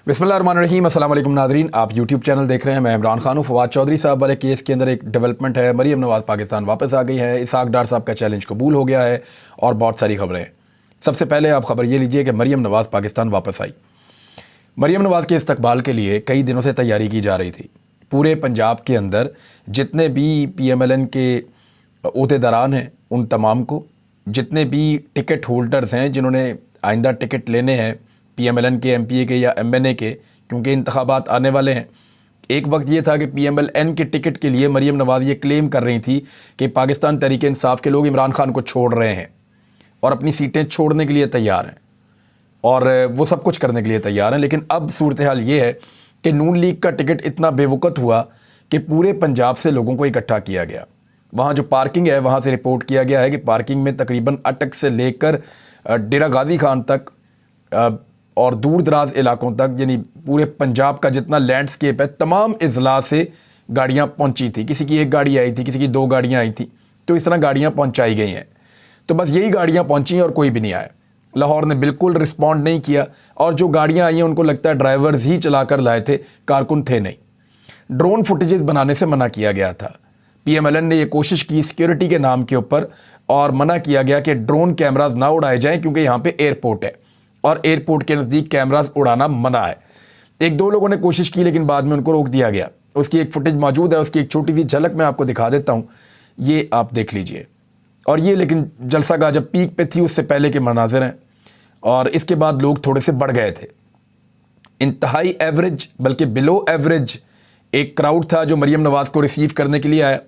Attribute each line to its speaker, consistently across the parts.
Speaker 1: बिस्मिल्लाहिर्रहमानिर्रहीम। अस्सलाम वालेकुम नाज़रीन, आप यूट्यूब चैनल देख रहे हैं। मैं इमरान खान हूँ। फवाद चौधरी साहब वाले केस के अंदर एक डेवलपमेंट है। मरीम नवाज़ पाकिस्तान वापस आ गई है। इसहाक डार साहब का चैलेंज कबूल हो गया है और बहुत सारी खबरें हैं। सबसे पहले आप खबर ये लीजिए कि मरीम नवाज़ पाकिस्तान वापस आई। मरीम नवाज़ के इस्तकबाल के लिए कई दिनों से तैयारी की जा रही थी। पूरे पंजाब के अंदर जितने भी PMLN के ओहदेदारान हैं उन तमाम को, जितने भी टिकट होल्डर्स हैं जिन्होंने आइंदा टिकट लेने हैं PMLN के, MPA के या MNA के, क्योंकि इंतखाबात आने वाले हैं। एक वक्त ये था कि PMLN के टिकट के लिए मरीम नवाज़ ये क्लेम कर रही थी कि पाकिस्तान तहरीक इंसाफ के लोग इमरान खान को छोड़ रहे हैं और अपनी सीटें छोड़ने के लिए तैयार हैं और वो सब कुछ करने के लिए तैयार हैं। लेकिन अब सूरत हाल ये है कि नून लीग का टिकट इतना बेवकूफ़ हुआ कि पूरे पंजाब से लोगों को इकट्ठा किया गया। वहाँ जो पार्किंग है वहाँ से रिपोर्ट किया गया है कि पार्किंग में तकरीबन अटक से लेकर डेरा गाजी खान तक और दूर दराज इलाकों तक, यानी पूरे पंजाब का जितना लैंडस्केप है, तमाम अजला से गाड़ियाँ पहुँची थी। किसी की एक गाड़ी आई थी, किसी की दो गाड़ियाँ आई थी, तो इस तरह गाड़ियाँ पहुँचाई गई हैं। तो बस यही गाड़ियाँ पहुँची और कोई भी नहीं आया। लाहौर ने बिल्कुल रिस्पॉन्ड नहीं किया और जो गाड़ियाँ आई हैं उनको लगता है ड्राइवर्स ही चला कर लाए थे, कारकुन थे नहीं। ड्रोन फुटेजेस बनाने से मना किया गया था। PMLN ने ये कोशिश की सिक्योरिटी के नाम के ऊपर और मना किया गया कि ड्रोन कैमराज ना उड़ाए जाएं क्योंकि यहाँ पे एयरपोर्ट है और एयरपोर्ट के नज़दीक कैमराज उड़ाना मना है। एक दो लोगों ने कोशिश की लेकिन बाद में उनको रोक दिया गया। उसकी एक फुटेज मौजूद है, उसकी एक छोटी सी झलक मैं आपको दिखा देता हूँ, ये आप देख लीजिए। और ये लेकिन जलसा गाह जब पीक पे थी उससे पहले के मनाजिर हैं और इसके बाद लोग थोड़े से बढ़ गए थे। इंतहाई एवरेज बल्कि बिलो एवरेज एक क्राउड था जो मरीम नवाज़ को रिसीव करने के लिए आया।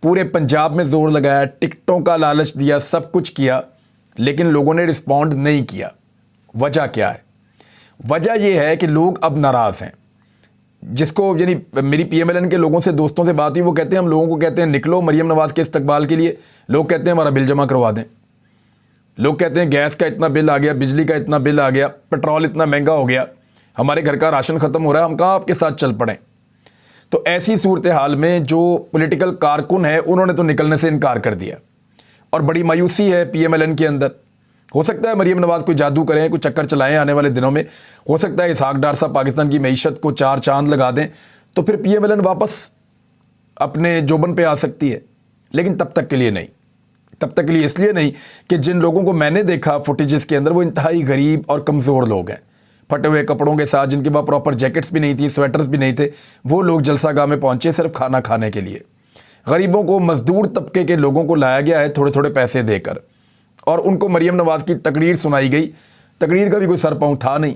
Speaker 1: पूरे पंजाब में ज़ोर लगाया, टिकटों का लालच दिया, सब कुछ किया, लेकिन लोगों ने रिस्पॉन्ड नहीं किया। वजह क्या है? वजह यह है कि लोग अब नाराज़ हैं। जिसको यानी मेरी PMLN के लोगों से, दोस्तों से बात हुई, वो कहते हैं हम लोगों को कहते हैं निकलो मरीम नवाज़ के इस्तकबाल के लिए, लोग कहते हैं हमारा बिल जमा करवा दें। लोग कहते हैं गैस का इतना बिल आ गया, बिजली का इतना बिल आ गया, पेट्रोल इतना महंगा हो गया, हमारे घर का राशन ख़त्म हो रहा है, हम कहाँ आपके साथ चल पड़ें। तो ऐसी सूरत हाल में जो पॉलिटिकल कारकुन है उन्होंने तो निकलने से इनकार कर दिया और बड़ी मायूसी है PMLN के अंदर। हो सकता है मरीम नवाज़ कोई जादू करें, कोई चक्कर चलाएं आने वाले दिनों में। हो सकता है इसहाक डार साहब पाकिस्तान की मईशत को चार चांद लगा दें तो फिर PMLN वापस अपने जोबन पे आ सकती है, लेकिन तब तक के लिए नहीं। तब तक के लिए इसलिए नहीं कि जिन लोगों को मैंने देखा फुटेजेस के अंदर वो इंतहाई गरीब और कमज़ोर लोग हैं, फटे हुए कपड़ों के साथ, जिनके पास प्रॉपर जैकेट्स भी नहीं थी, स्वेटर्स भी नहीं थे। वो लोग जलसा गाह में पहुँचे सिर्फ खाना खाने के लिए। गरीबों को, मजदूर तबके के लोगों को लाया गया है थोड़े थोड़े पैसे देकर और उनको मरीम नवाज़ की तकरीर सुनाई गई। तकरीर का भी कोई सर पाँव था नहीं।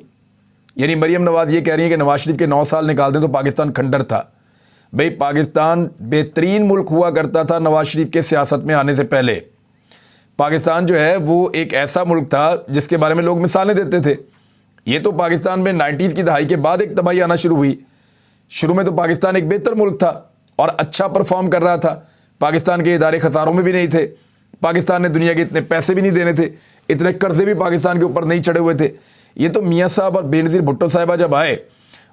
Speaker 1: यानी मरीम नवाज़ ये कह रही है कि नवाज शरीफ के 9 साल निकाल दें तो पाकिस्तान खंडर था। भाई पाकिस्तान बेहतरीन मुल्क हुआ करता था नवाज शरीफ के सियासत में आने से पहले। पाकिस्तान जो है वो एक ऐसा मुल्क था जिसके बारे में लोग मिसालें देते थे। ये तो पाकिस्तान में 90s की दहाई के बाद एक तबाही आना शुरू हुई। शुरू में तो पाकिस्तान एक बेहतर मुल्क था और अच्छा परफॉर्म कर रहा था। पाकिस्तान के इदारे खसारों में भी नहीं थे। पाकिस्तान ने दुनिया के इतने पैसे भी नहीं देने थे, इतने कर्जे भी पाकिस्तान के ऊपर नहीं चढ़े हुए थे। ये तो मियाँ साहब और बेनज़ीर भुट्टो साहिबा जब आए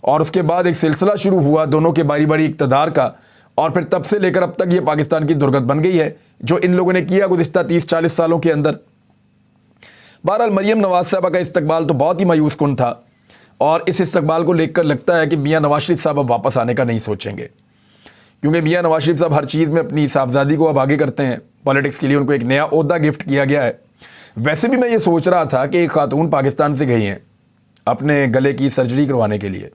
Speaker 1: और उसके बाद एक सिलसिला शुरू हुआ दोनों के बारी बारी इक़्तिदार का, और फिर तब से लेकर अब तक ये पाकिस्तान की दुर्गत बन गई है जो इन लोगों ने किया गुज़िश्ता 30-40 सालों के अंदर। बहरहाल मरीम नवाज़ साहबा का इस्तकबाल तो बहुत ही मायूस कुन था और इस इस्तकबाल को लेकर लगता है कि मियाँ नवाज शरीफ साहब अब वापस आने का नहीं सोचेंगे, क्योंकि मियाँ नवाज शरीफ साहब हर चीज़ में अपनी साहबजादी को अब आगे करते हैं। पॉलिटिक्स के लिए उनको एक नया ओहदा गिफ्ट किया गया है। वैसे भी मैं ये सोच रहा था कि एक खातून पाकिस्तान से गई हैं अपने गले की सर्जरी करवाने के लिए,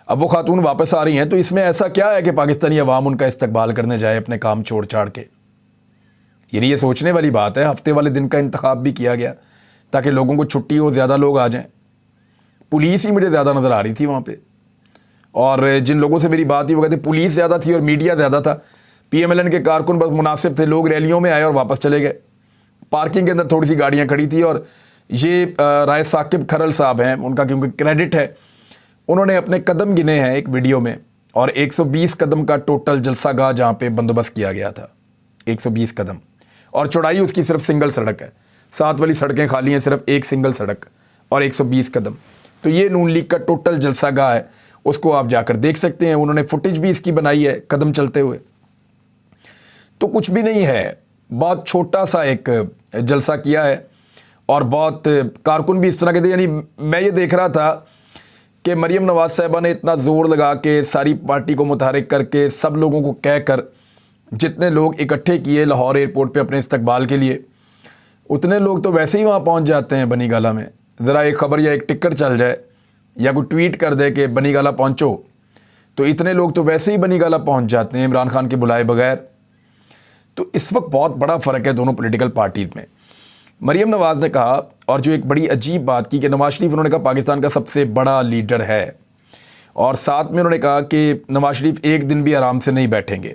Speaker 1: अब वो खातून वापस आ रही हैं, तो इसमें ऐसा क्या है कि पाकिस्तानी अवाम उनका इस्तकबाल करने जाए अपने काम छोड़ छाड़ के। यानी ये सोचने वाली बात है। हफ्ते वाले दिन का इंतखाब भी किया गया ताकि लोगों को छुट्टी हो, ज़्यादा लोग आ जाएं। पुलिस ही मुझे ज़्यादा नज़र आ रही थी वहाँ पे, और जिन लोगों से मेरी बात हुई वो कहते पुलिस ज़्यादा थी और मीडिया ज़्यादा था। PMLN के कारकुन बस मुनासिब थे, लोग रैलियों में आए और वापस चले गए। पार्किंग के अंदर थोड़ी सी गाड़ियाँ खड़ी थी और ये राय साकिब खरल साहब हैं, उनका क्योंकि क्रेडिट है, उन्होंने अपने कदम गिने हैं एक वीडियो में और 120 कदम का टोटल जलसा गाह जहाँ पे बंदोबस्त किया गया था। 120 कदम और चौड़ाई उसकी सिर्फ सिंगल सड़क है, 7 वाली सड़कें खाली हैं, सिर्फ एक सिंगल सड़क और 120 कदम। तो ये नून लीग का टोटल जलसा गाह है, उसको आप जाकर देख सकते हैं। उन्होंने फुटेज भी इसकी बनाई है कदम चलते हुए। तो कुछ भी नहीं है, बहुत छोटा सा एक जलसा किया है और बहुत कारकुन भी इस तरह के थे। यानी मैं ये देख रहा था کہ مریم نواز صاحبہ نے اتنا زور لگا کے ساری پارٹی کو متحرک کر کے سب لوگوں کو کہہ کر جتنے لوگ اکٹھے کیے لاہور ایئرپورٹ پہ اپنے استقبال کے لیے، اتنے لوگ تو ویسے ہی وہاں پہنچ جاتے ہیں بنی گالہ میں. ذرا ایک خبر یا ایک ٹکٹ چل جائے یا کوئی ٹویٹ کر دے کہ بنی گالہ پہنچو تو اتنے لوگ تو ویسے ہی بنی گالہ پہنچ جاتے ہیں عمران خان کے بلائے بغیر. تو اس وقت بہت بڑا فرق ہے دونوں پولیٹیکل پارٹیز میں. مریم نواز نے کہا، اور جو ایک بڑی عجیب بات کی، کہ نواز شریف انہوں نے کہا پاکستان کا سب سے بڑا لیڈر ہے، اور ساتھ میں انہوں نے کہا کہ نواز شریف ایک دن بھی آرام سے نہیں بیٹھیں گے.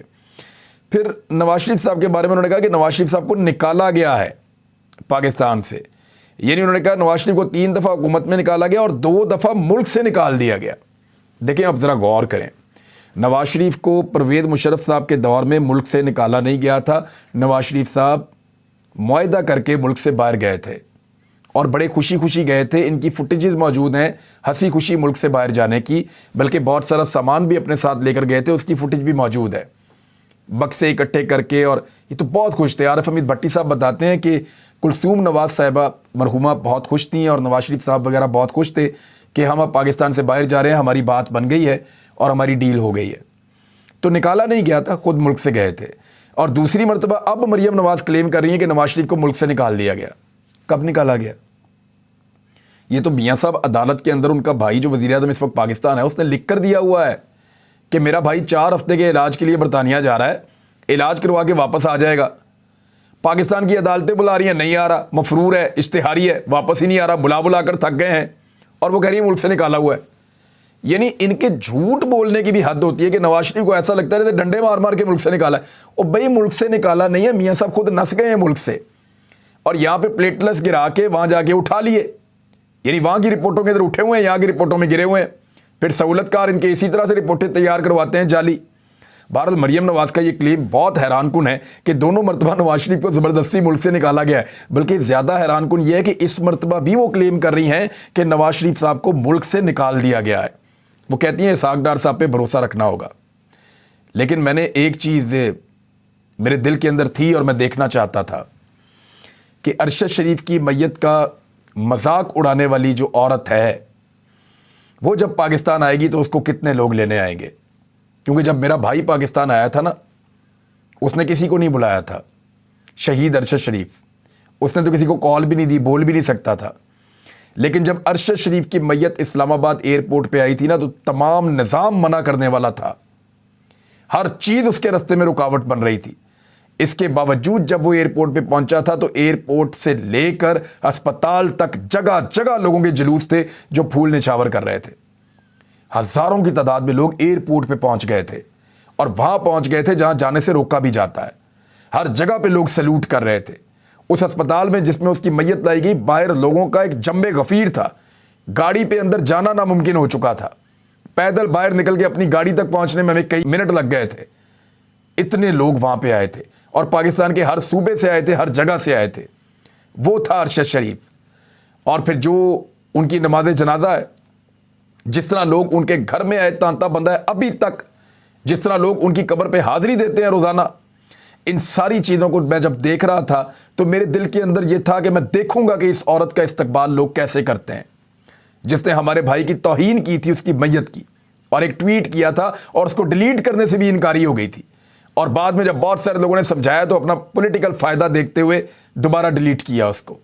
Speaker 1: پھر نواز شریف صاحب کے بارے میں انہوں نے کہا کہ نواز شریف صاحب کو نکالا گیا ہے پاکستان سے. یعنی انہوں نے کہا نواز شریف کو 3 دفعہ حکومت میں نکالا گیا اور 2 دفعہ ملک سے نکال دیا گیا. دیکھیں اب ذرا غور کریں، نواز شریف کو پرویز مشرف صاحب کے دور میں ملک سے نکالا نہیں گیا تھا. نواز شریف صاحب معاہدہ کر کے ملک سے باہر گئے تھے اور بڑے خوشی خوشی گئے تھے. ان کی فوٹیجز موجود ہیں ہنسی خوشی ملک سے باہر جانے کی، بلکہ بہت سارا سامان بھی اپنے ساتھ لے کر گئے تھے، اس کی فوٹیج بھی موجود ہے، بکسے اکٹھے کر کے. اور یہ تو بہت خوش تھے. عارف حمید بھٹی صاحب بتاتے ہیں کہ کلثوم نواز صاحبہ مرحومہ بہت خوش تھیں اور نواز شریف صاحب وغیرہ بہت خوش تھے کہ ہم اب پاکستان سے باہر جا رہے ہیں، ہماری بات بن گئی ہے اور ہماری ڈیل ہو گئی ہے. تو نکالا نہیں گیا تھا، خود ملک سے گئے تھے. اور دوسری مرتبہ اب مریم نواز کلیم کر رہی ہیں کہ نواز شریف کو ملک سے نکال دیا گیا. کب نکالا گیا؟ یہ تو میاں صاحب عدالت کے اندر ان کا بھائی جو وزیر اعظم اس وقت پاکستان ہے، اس نے لکھ کر دیا ہوا ہے کہ میرا بھائی 4 ہفتے کے علاج کے لیے برطانیہ جا رہا ہے، علاج کروا کے واپس آ جائے گا. پاکستان کی عدالتیں بلا رہی ہیں، نہیں آ رہا، مفرور ہے، اشتہاری ہے، واپس ہی نہیں آ رہا، بلا بلا کر تھک گئے ہیں، اور وہ کہہ رہی ہیں ملک سے نکالا ہوا ہے. یعنی ان کے جھوٹ بولنے کی بھی حد ہوتی ہے کہ نواز شریف کو ایسا لگتا ہے جیسے ڈنڈے مار مار کے ملک سے نکالا ہے. اور بھائی ملک سے نکالا نہیں ہے، میاں صاحب خود نس گئے ہیں ملک سے، اور یہاں پہ پلیٹلس گرا کے وہاں جا کے اٹھا لیے. یعنی وہاں کی رپورٹوں کے اندر اٹھے ہوئے ہیں، یہاں کی رپورٹوں میں گرے ہوئے ہیں. پھر سہولت کار ان کے اسی طرح سے رپورٹیں تیار کرواتے ہیں جعلی. بہرحال مریم نواز کا یہ کلیم بہت حیران کن ہے کہ دونوں مرتبہ نواز شریف کو زبردستی ملک سے نکالا گیا ہے. بلکہ زیادہ حیران کن یہ ہے کہ اس مرتبہ بھی وہ کلیم کر رہی ہیں کہ نواز شریف صاحب کو ملک سے نکال دیا گیا ہے. وہ کہتی ہیں اسحاق ڈار صاحب پہ بھروسہ رکھنا ہوگا. لیکن میں نے ایک چیز میرے دل کے اندر تھی اور میں دیکھنا چاہتا تھا کہ ارشد شریف کی میت کا مذاق اڑانے والی جو عورت ہے وہ جب پاکستان آئے گی تو اس کو کتنے لوگ لینے آئیں گے. کیونکہ جب میرا بھائی پاکستان آیا تھا نا، اس نے کسی کو نہیں بلایا تھا. شہید ارشد شریف، اس نے تو کسی کو کال بھی نہیں دی، بول بھی نہیں سکتا تھا. لیکن جب ارشد شریف کی میت اسلام آباد ایئرپورٹ پہ آئی تھی نا، تو تمام نظام منع کرنے والا تھا، ہر چیز اس کے راستے میں رکاوٹ بن رہی تھی. اس کے باوجود جب وہ ایئرپورٹ پہ پہنچا تھا تو ایئرپورٹ سے لے کر اسپتال تک جگہ جگہ لوگوں کے جلوس تھے جو پھول نچھاور کر رہے تھے. ہزاروں کی تعداد میں لوگ ایئرپورٹ پہ پہنچ گئے تھے، اور وہاں پہنچ گئے تھے جہاں جانے سے روکا بھی جاتا ہے. ہر جگہ پہ لوگ سیلوٹ کر رہے تھے. اس اسپتال میں جس میں اس کی میت لائی گئی، باہر لوگوں کا ایک جنب غفیر تھا. گاڑی پہ اندر جانا ناممکن ہو چکا تھا. پیدل باہر نکل کے اپنی گاڑی تک پہنچنے میں ہمیں کئی منٹ لگ گئے تھے. اتنے لوگ وہاں پہ آئے تھے، اور پاکستان کے ہر صوبے سے آئے تھے، ہر جگہ سے آئے تھے. وہ تھا ارشد شریف. اور پھر جو ان کی نماز جنازہ ہے، جس طرح لوگ ان کے گھر میں آئے، تانتا بندہ ہے ابھی تک، جس طرح لوگ ان کی قبر پہ حاضری دیتے ہیں روزانہ، ان ساری چیزوں کو میں جب دیکھ رہا تھا تو میرے دل کے اندر یہ تھا کہ میں دیکھوں گا کہ اس عورت کا استقبال لوگ کیسے کرتے ہیں، جس نے ہمارے بھائی کی توہین کی تھی، اس کی میت کی، اور ایک ٹویٹ کیا تھا اور اس کو ڈیلیٹ کرنے سے بھی انکاری ہو گئی تھی. اور بعد میں جب بہت سارے لوگوں نے سمجھایا تو اپنا پولیٹیکل فائدہ دیکھتے ہوئے دوبارہ ڈیلیٹ کیا اس کو.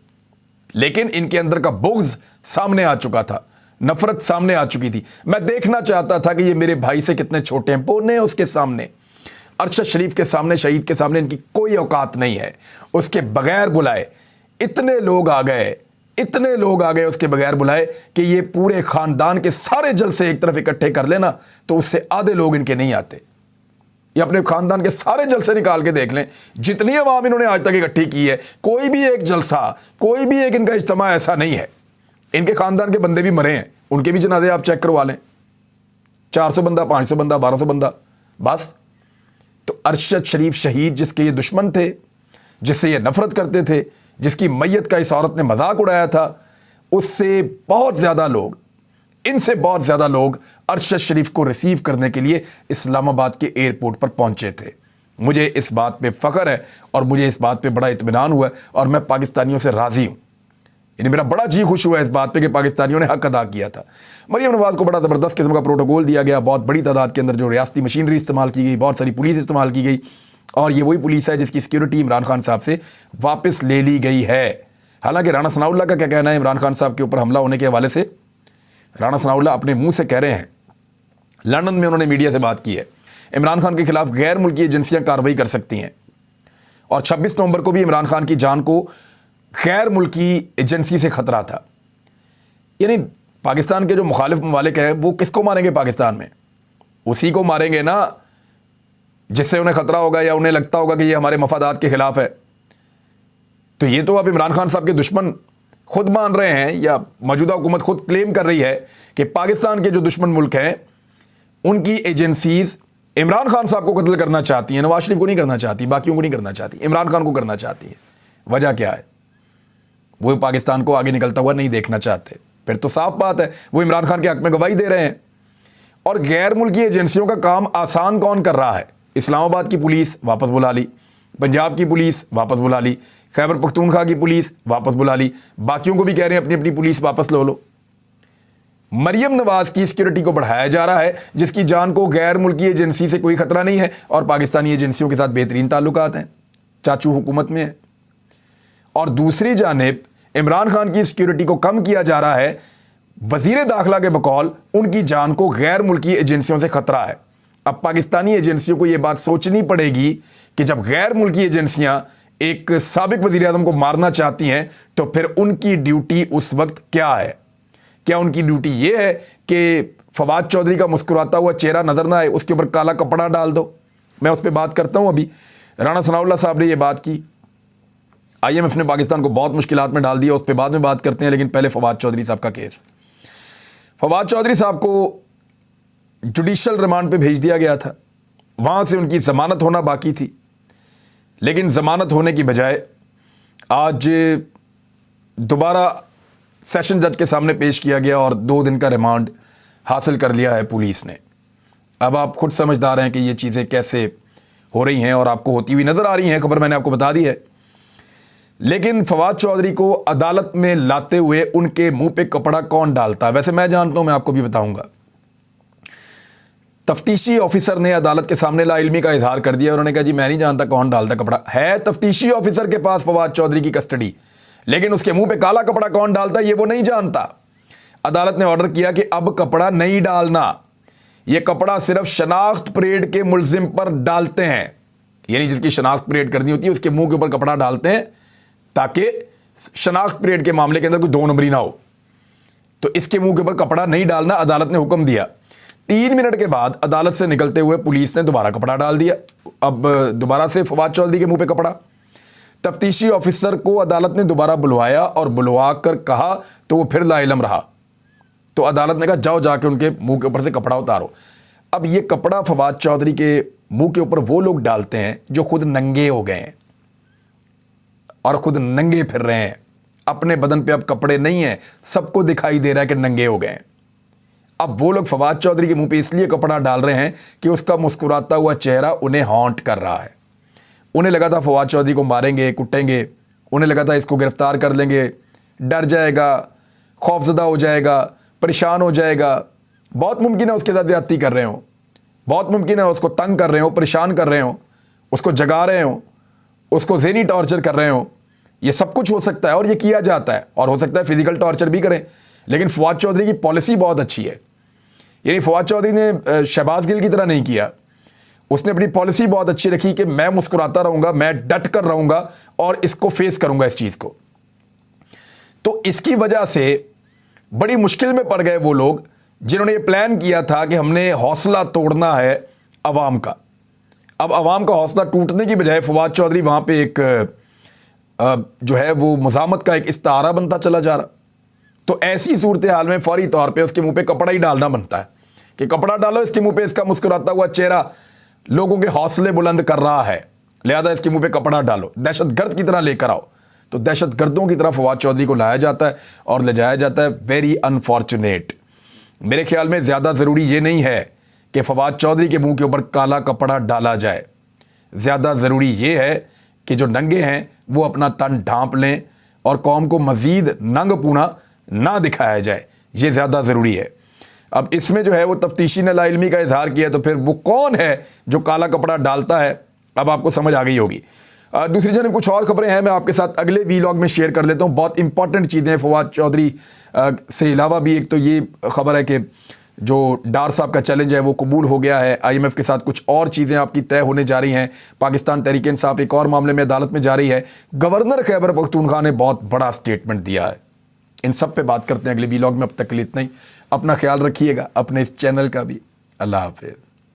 Speaker 1: لیکن ان کے اندر کا بغض سامنے آ چکا تھا، نفرت سامنے آ چکی تھی. میں دیکھنا چاہتا تھا کہ یہ میرے بھائی سے کتنے چھوٹے ہیں. بونے اس کے سامنے، ارشد شریف کے سامنے، شہید کے سامنے ان کی کوئی اوقات نہیں ہے. اس کے بغیر بلائے اتنے لوگ آ گئے، اتنے لوگ آ گئے اس کے بغیر بلائے کہ یہ پورے خاندان کے سارے جلسے ایک طرف اکٹھے کر لینا تو اس سے آدھے لوگ ان کے نہیں آتے. یہ اپنے خاندان کے سارے جلسے نکال کے دیکھ لیں، جتنی عوام انہوں نے آج تک اکٹھی کی ہے، کوئی بھی ایک جلسہ، کوئی بھی ایک ان کا اجتماع ایسا نہیں ہے. ان کے خاندان کے بندے بھی مرے ہیں، ان کے بھی جنازے آپ چیک کروا لیں. 400 بندہ، 500 بندہ، 1200 بندہ بس. تو ارشد شریف شہید، جس کے یہ دشمن تھے، جس سے یہ نفرت کرتے تھے، جس کی میت کا اس عورت نے مذاق اڑایا تھا، اس سے بہت زیادہ لوگ، ان سے بہت زیادہ لوگ ارشد شریف کو ریسیو کرنے کے لیے اسلام آباد کے ایئرپورٹ پر پہنچے تھے. مجھے اس بات پہ فخر ہے اور مجھے اس بات پہ بڑا اطمینان ہوا ہے، اور میں پاکستانیوں سے راضی ہوں. यानी मेरा बड़ा जी खुश हुआ इस बात पे कि पाकिस्तानियों ने हक अदा किया था। मरियम नवाज़ को बड़ा ज़बरदस्त किस्म का प्रोटोकॉल दिया गया, बहुत बड़ी तादाद के अंदर जो रियासती मशीनरी इस्तेमाल की गई, बहुत सारी पुलिस इस्तेमाल की गई, और ये वही पुलिस है जिसकी सिक्योरिटी इमरान खान साहब से वापस ले ली गई है। हालांकि राणा सनाउल्लाह का क्या कहना है इमरान खान साहब के ऊपर हमला होने के हवाले से? राणा सनाउल्लाह अपने मुंह से कह रहे हैं, लंदन में उन्होंने मीडिया से बात की है, इमरान खान के खिलाफ गैर मुल्की एजेंसियां कार्रवाई कर सकती हैं, और 26 नवंबर को भी इमरान खान की जान को गैर मुल्की एजेंसी से खतरा था। यानी पाकिस्तान के जो मुखालिफ ममालिक हैं वो किसको मारेंगे पाकिस्तान में? उसी को मारेंगे ना जिससे उन्हें खतरा होगा या उन्हें लगता होगा कि ये हमारे मफादात के खिलाफ है। तो ये तो अब इमरान खान साहब के दुश्मन खुद मान रहे हैं, या मौजूदा हुकूमत खुद क्लेम कर रही है कि पाकिस्तान के जो दुश्मन मुल्क हैं उनकी एजेंसीज इमरान खान साहब को कत्ल करना चाहती हैं, नवाज शरीफ को नहीं करना चाहती, बाकियों को नहीं करना चाहती, इमरान खान को करना चाहती है। वजह क्या है? वो पाकिस्तान को आगे निकलता हुआ नहीं देखना चाहते। फिर तो साफ बात है वो इमरान खान के हक में गवाही दे रहे हैं। और गैर मुल्की एजेंसियों का काम आसान कौन कर रहा है? इस्लामाबाद की पुलिस वापस बुला ली, पंजाब की पुलिस वापस बुला ली, खैबर पख्तूनख्वा की पुलिस वापस बुला ली, बाकियों को भी कह रहे हैं अपनी अपनी पुलिस वापस लो। मरियम नवाज की सिक्योरिटी को बढ़ाया जा रहा है जिसकी जान को गैर मुल्की एजेंसी से कोई खतरा नहीं है, और पाकिस्तानी एजेंसियों के साथ बेहतरीन ताल्लुकात हैं, चाचू हुकूमत में है। और दूसरी जानिब इमरान खान की सिक्योरिटी को कम किया जा रहा है, वजीर दाखिला के बकौल उनकी जान को गैर मुल्की एजेंसियों से खतरा है। अब पाकिस्तानी एजेंसियों को यह बात सोचनी पड़ेगी कि जब गैर मुल्की एजेंसियां एक साबिक वजीर आज़म को मारना चाहती हैं तो फिर उनकी ड्यूटी उस वक्त क्या है? क्या उनकी ड्यूटी यह है कि फवाद चौधरी का मुस्कुराता हुआ चेहरा नजर ना आए, उसके ऊपर काला कपड़ा डाल दो? मैं उस पर बात करता हूं। अभी राणा सनाउल्लाह साहब ने यह बात की, IMF ने पाकिस्तान को बहुत मुश्किलात में डाल दिया, उस पर बाद में बात करते हैं। लेकिन पहले फवाद चौधरी साहब का केस। फवाद चौधरी साहब को जुडिशल रिमांड पे भेज दिया गया था, वहां से उनकी जमानत होना बाकी थी, लेकिन जमानत होने की बजाय आज दोबारा सेशन जज के सामने पेश किया गया और 2 दिन का रिमांड हासिल कर लिया है पुलिस ने। अब आप खुद समझदार हैं कि ये चीज़ें कैसे हो रही हैं, और आपको होती हुई नज़र आ रही हैं, खबर मैंने आपको बता दी है। लेकिन फवाद चौधरी को अदालत में लाते हुए उनके मुंह पे कपड़ा कौन डालता है? वैसे मैं जानता हूं, मैं आपको भी बताऊंगा। तफ्तीशी ऑफिसर ने अदालत के सामने लाइल्मी का इजहार कर दिया। उन्होंने कहा जी मैं नहीं जानता कौन डालता कपड़ा। है तफ्तीशी ऑफिसर के पास फवाद चौधरी की कस्टडी, लेकिन उसके मुंह पे काला कपड़ा कौन डालता है ये वो नहीं जानता। अदालत ने ऑर्डर किया कि अब कपड़ा नहीं डालना, ये कपड़ा सिर्फ शनाख्त परेड के मुलजिम पर डालते हैं, यानी जिसकी शनाख्त परेड करनी होती है उसके मुंह के ऊपर कपड़ा डालते हैं ताकि शनाख्त परेड के मामले के अंदर कोई 2 नंबरी ना हो। तो इसके मुंह के ऊपर कपड़ा नहीं डालना, अदालत ने हुक्म दिया। 3 मिनट के बाद अदालत से निकलते हुए पुलिस ने दोबारा कपड़ा डाल दिया। अब दोबारा से फवाद चौधरी के मुंह पे कपड़ा। तफ्तीशी ऑफिसर को अदालत ने दोबारा बुलवाया और बुलवा कर कहा तो वो फिर लाइलम रहा। तो अदालत ने कहा जाओ जाके उनके मुंह के ऊपर से कपड़ा उतारो। अब ये कपड़ा फवाद चौधरी के मुंह के ऊपर वो लोग डालते हैं जो खुद नंगे हो गए हैं और खुद नंगे फिर रहे हैं। अपने बदन पे अब कपड़े नहीं हैं, सबको दिखाई दे रहा है कि नंगे हो गए हैं। अब वो लोग फवाद चौधरी के मुंह पे इसलिए कपड़ा डाल रहे हैं कि उसका मुस्कुराता हुआ चेहरा उन्हें हॉन्ट कर रहा है। उन्हें लगा था फवाद चौधरी को मारेंगे, कुटेंगे, उन्हें लगा था इसको गिरफ्तार कर लेंगे, डर जाएगा, खौफजदा हो जाएगा, परेशान हो जाएगा। बहुत मुमकिन है उसके साथ ज्यादती कर रहे हो, बहुत मुमकिन है उसको तंग कर रहे हो, परेशान कर रहे हो, उसको जगा रहे हो, उसको ज़हनी टॉर्चर कर रहे हो। ये सब कुछ हो सकता है और ये किया जाता है, और हो सकता है फिजिकल टॉर्चर भी करें। लेकिन फवाद चौधरी की पॉलिसी बहुत अच्छी है। यानी फवाद चौधरी ने शहबाज गिल की तरह नहीं किया, उसने अपनी पॉलिसी बहुत अच्छी रखी कि मैं मुस्कुराता रहूंगा, मैं डट कर रहूंगा और इसको फेस करूंगा इस चीज़ को। तो इसकी वजह से बड़ी मुश्किल में पड़ गए वो लोग जिन्होंने ये प्लान किया था कि हमने हौसला तोड़ना है अवाम का। अब अवाम का हौसला टूटने की बजाय फवाद चौधरी वहाँ पे एक जो है वो मुज़ामत का एक इस्तारा बनता चला जा रहा। तो ऐसी सूरत हाल में फौरी तौर पे उसके मुंह पे कपड़ा ही डालना बनता है कि कपड़ा डालो इसके मुंह पे, इसका मुस्कुराता हुआ चेहरा लोगों के हौसले बुलंद कर रहा है, लिहाजा इसके मुंह पे कपड़ा डालो, दहशतगर्द की तरह लेकर आओ। तो दहशतगर्दों की तरह फवाद चौधरी को लाया जाता है और ले जाया जाता है। Very unfortunate. मेरे ख्याल में ज़्यादा ज़रूरी ये नहीं है कि फवाद चौधरी के मुंह के ऊपर काला कपड़ा डाला जाए, ज़्यादा ज़रूरी ये है कि जो नंगे हैं वो अपना तन ढांप लें اور قوم کو مزید ننگ پونا نہ دکھایا جائے، یہ زیادہ ضروری ہے۔ اب اس میں جو ہے وہ تفتیشی نے لا علمی کا اظہار کیا، تو پھر وہ کون ہے جو کالا کپڑا ڈالتا ہے، اب آپ کو سمجھ آ گئی ہوگی۔ دوسری جانب کچھ اور خبریں ہیں، میں آپ کے ساتھ اگلے ویلاگ میں شیئر کر لیتا ہوں، بہت امپورٹنٹ چیزیں ہیں فواد چودھری سے علاوہ بھی۔ ایک تو یہ خبر ہے کہ جو ڈار صاحب کا چیلنج ہے وہ قبول ہو گیا ہے، آئی ایم ایف کے ساتھ کچھ اور چیزیں آپ کی طے ہونے جا رہی ہیں، پاکستان تحریک انصاف ایک اور معاملے میں عدالت میں جا رہی ہے، گورنر خیبر پختونخوا نے بہت بڑا سٹیٹمنٹ دیا ہے۔ ان سب پہ بات کرتے ہیں اگلے ویلاگ میں، اب تک کے لیے اتنا ہی۔ اپنا خیال رکھیے گا، اپنے اس چینل کا بھی۔ اللہ حافظ۔